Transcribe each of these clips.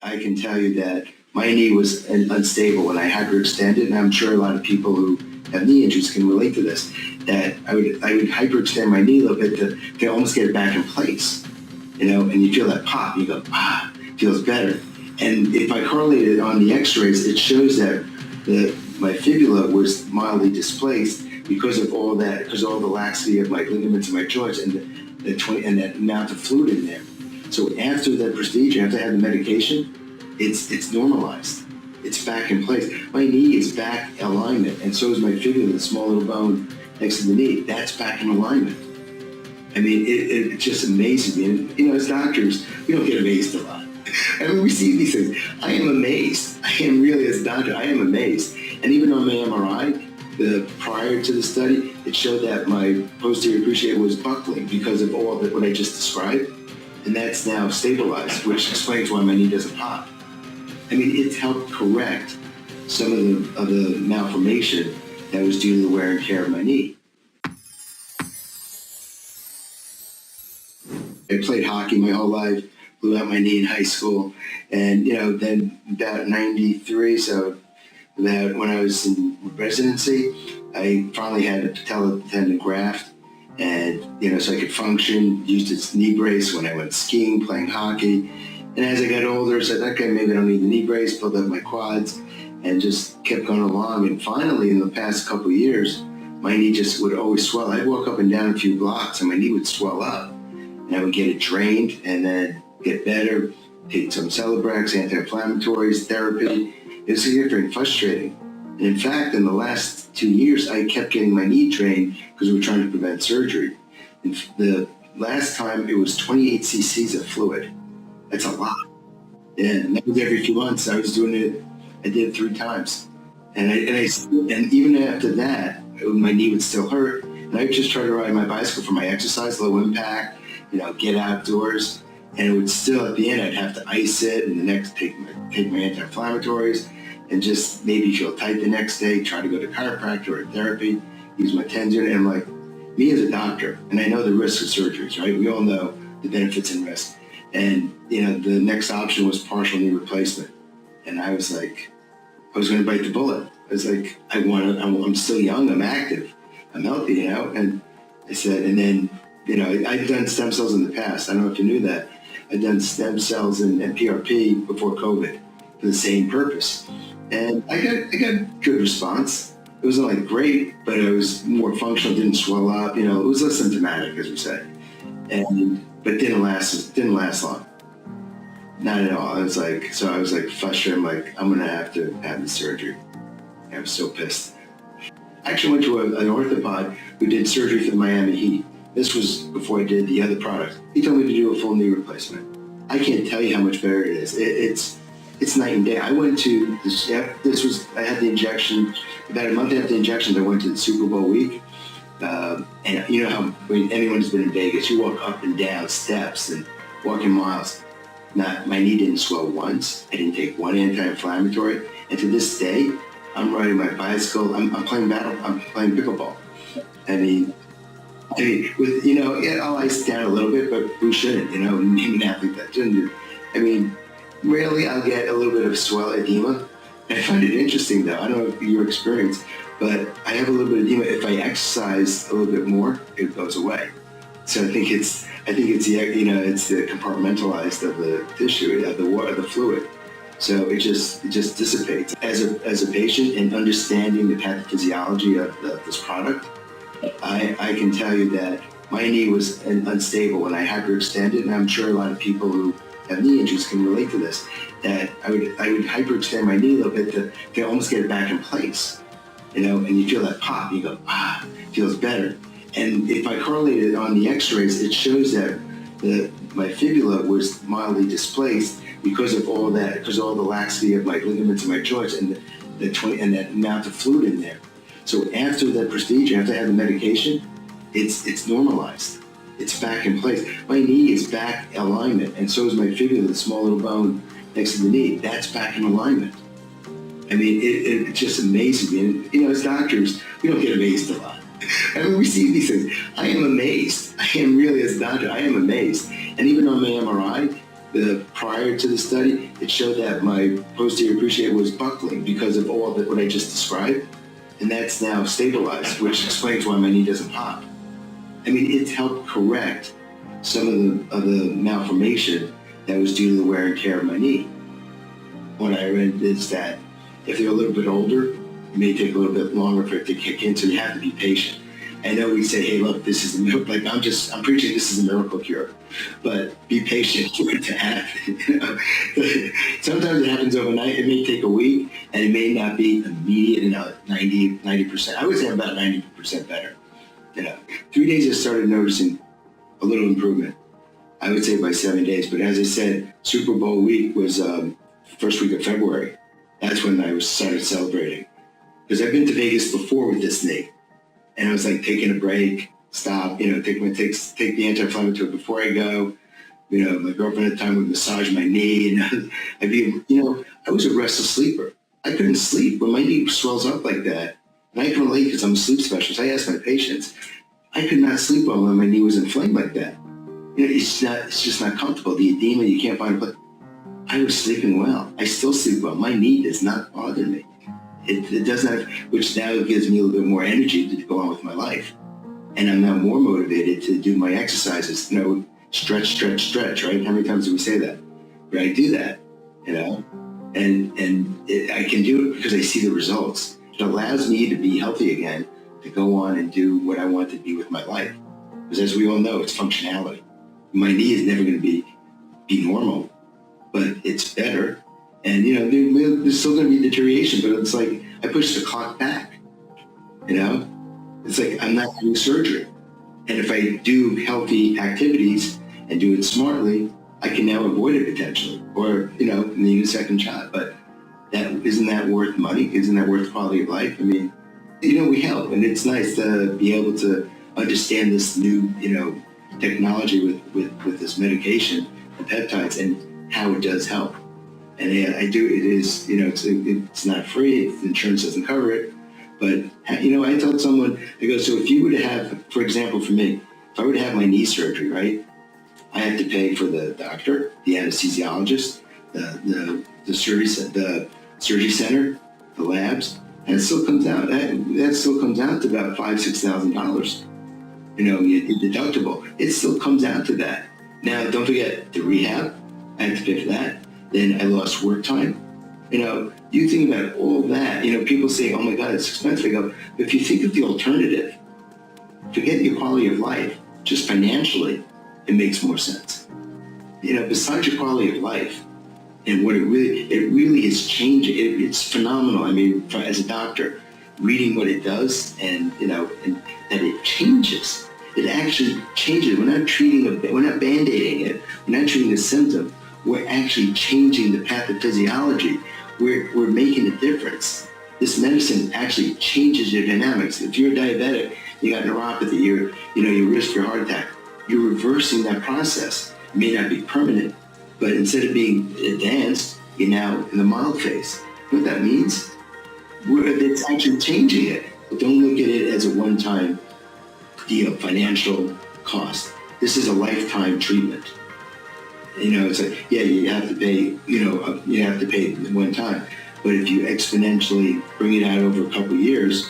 I can tell you that my knee was unstable when I hyperextended, and I'm sure a lot of people who have knee injuries can relate to this, that I would hyperextend my knee a little bit to almost get it back in place, and you feel that pop, you go, feels better. And if I correlate it on the x-rays, it shows that my fibula was mildly displaced because of all that, because of all the laxity of my ligaments and my joints and that amount of fluid in there. So after that procedure, after I had the medication, it's normalized. It's back in place. My knee is back in alignment, and so is my fibula, the small little bone next to the knee. That's back in alignment. I mean, it just amazes me. And, as doctors, we don't get amazed a lot. I mean, we see these things. I am amazed. I am really, as a doctor, I am amazed. And even on my MRI, prior to the study, it showed that my posterior cruciate was buckling because of all that what I just described. And that's now stabilized, which explains why my knee doesn't pop. I mean, it's helped correct some of the malformation that was due to the wear and tear of my knee. I played hockey my whole life, blew out my knee in high school, and then about 93, so about when I was in residency, I finally had a patella tendon graft, and so I could function, used its knee brace when I went skiing, playing hockey. And as I got older, I said, okay, maybe I don't need the knee brace, pulled up my quads, and just kept going along. And finally, in the past couple of years, my knee just would always swell. I'd walk up and down a few blocks, and my knee would swell up. And I would get it drained, and then get better, take some Celebrex, anti-inflammatories, therapy. It was getting frustrating. And in fact, in the last 2 years, I kept getting my knee drained because we were trying to prevent surgery. And the last time, it was 28 cc's of fluid. That's a lot. Yeah, and that was every few months. I was doing it. I did it 3 times, and even after that, my knee would still hurt. And I would just try to ride my bicycle for my exercise, low impact, get outdoors, and it would still at the end I'd have to ice it, and the next take my anti-inflammatories, and just maybe feel tight the next day. Try to go to chiropractor or therapy, use my tendon, and I'm like, me as a doctor, and I know the risks of surgeries, right? We all know the benefits and risks. And, the next option was partial knee replacement. And I was like, I was going to bite the bullet. I was like, I'm still young, I'm active, I'm healthy, And I said, and then, I'd done stem cells in the past. I don't know if you knew that. I'd done stem cells and PRP before COVID for the same purpose. And I got good response. It wasn't like great, but it was more functional, didn't swell up, it was less symptomatic, as we say. But didn't last long. Not at all. I was like frustrated. I'm like, I'm gonna have to have the surgery. I was so pissed. I actually went to an orthopod who did surgery for the Miami Heat. This was before I did the other product. He told me to do a full knee replacement. I can't tell you how much better it is. It's night and day. I went to this. I had the injection about a month after the injection. I went to the Super Bowl week. And you know how when anyone's been in Vegas, you walk up and down steps and walking miles. My knee didn't swell once. I didn't take one anti-inflammatory. And to this day, I'm riding my bicycle. I'm playing I'm playing pickleball. I mean, with I'll ice down a little bit, but who shouldn't? Name an athlete that shouldn't. I mean, rarely I'll get a little bit of swell edema. I find it interesting, though. I don't know if your experience, but I have a little bit of edema. If I exercise a little bit more, it goes away. So I think it's the compartmentalized of the tissue, of the water, the fluid. So it just dissipates. As a patient and understanding the pathophysiology of this product, I can tell you that my knee was unstable when I hyperextended, and I'm sure a lot of people who have knee injuries can relate to this, that I would hyperextend my knee a little bit to almost get it back in place, and you feel that pop, you go, feels better. And if I correlate it on the x-rays, it shows that my fibula was mildly displaced because of all that, because of all the laxity of my ligaments and my joints and that amount of fluid in there. So after that procedure, after I had the medication, it's normalized. It's back in place. My knee is back in alignment, and so is my fibula, the small little bone next to the knee. That's back in alignment. I mean, it just amazes me. And, as doctors, we don't get amazed a lot. I mean, we see these things. I am amazed. I am really, as a doctor, I am amazed. And even on my MRI, prior to the study, it showed that my posterior cruciate was buckling because of all that what I just described, and that's now stabilized, which explains why my knee doesn't pop. I mean, it's helped correct some of the malformation that was due to the wear and tear of my knee. What I read is that if they're a little bit older, it may take a little bit longer for it to kick in, so you have to be patient. I know we say, hey, look, this is a miracle. Like I'm preaching this is a miracle cure, but be patient for it to happen. You know? Sometimes it happens overnight. It may take a week, and it may not be immediate. 90%. I would say I'm about 90% better. 3 days I started noticing a little improvement. I would say by 7 days. But as I said, Super Bowl week was first week of February. That's when I started celebrating. Because I've been to Vegas before with this knee. And I was like taking a break, stop, take the anti-inflammatory before I go. My girlfriend at the time would massage my knee, and I was a restless sleeper. I couldn't sleep when my knee swells up like that. And I can relate because I'm a sleep specialist. I asked my patients, I could not sleep well when my knee was inflamed like that. It's just not comfortable. The edema, you can't find a place. I was sleeping well. I still sleep well. My knee does not bother me. It does not, which now gives me a little bit more energy to go on with my life. And I'm now more motivated to do my exercises, stretch, right? How many times do we say that? But I do that, I can do it because I see the results. It allows me to be healthy again, to go on and do what I want to be with my life. Because as we all know, it's functionality. My knee is never going to be normal, but it's better. And, there's still going to be deterioration, but it's like I push the clock back, It's like I'm not doing surgery. And if I do healthy activities and do it smartly, I can now avoid it potentially, or, need a second shot. But isn't that worth money? Isn't that worth quality of life? I mean, we help, and it's nice to be able to understand this new, technology with this medication, the peptides, and how it does help. And I do, it is, it's not free, insurance doesn't cover it. But, I told someone, I go, so if you were to have, for example, for me, if I were to have my knee surgery, right, I have to pay for the doctor, the anesthesiologist, the surgery center, the labs, and it still comes out, that still comes out to about $5,000-$6,000. Your deductible, it still comes out to that. Now, don't forget the rehab, I have to pay for that. Then I lost work time. You think about all that. People say, oh my God, it's expensive. I go, but if you think of the alternative, forget your quality of life, just financially, it makes more sense. Besides your quality of life, and what it really is changing. It's phenomenal. I mean, as a doctor, reading what it does and that it changes. It actually changes. We're not band-aiding it. We're not treating the symptom. We're actually changing the pathophysiology. We're making a difference. This medicine actually changes your dynamics. If you're diabetic, you got neuropathy, you risk for heart attack. You're reversing that process. It may not be permanent, but instead of being advanced, you're now in the mild phase. You know what that means? It's actually changing it. Don't look at it as a one-time deal, financial cost. This is a lifetime treatment. It's like, yeah, you have to pay, you have to pay one time. But if you exponentially bring it out over a couple of years,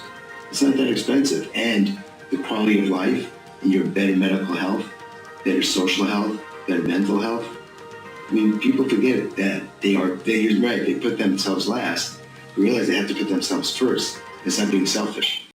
it's not that expensive. And the quality of life, and your better medical health, better social health, better mental health. I mean, people forget that you're right, they put themselves last. They realize they have to put themselves first. It's not being selfish.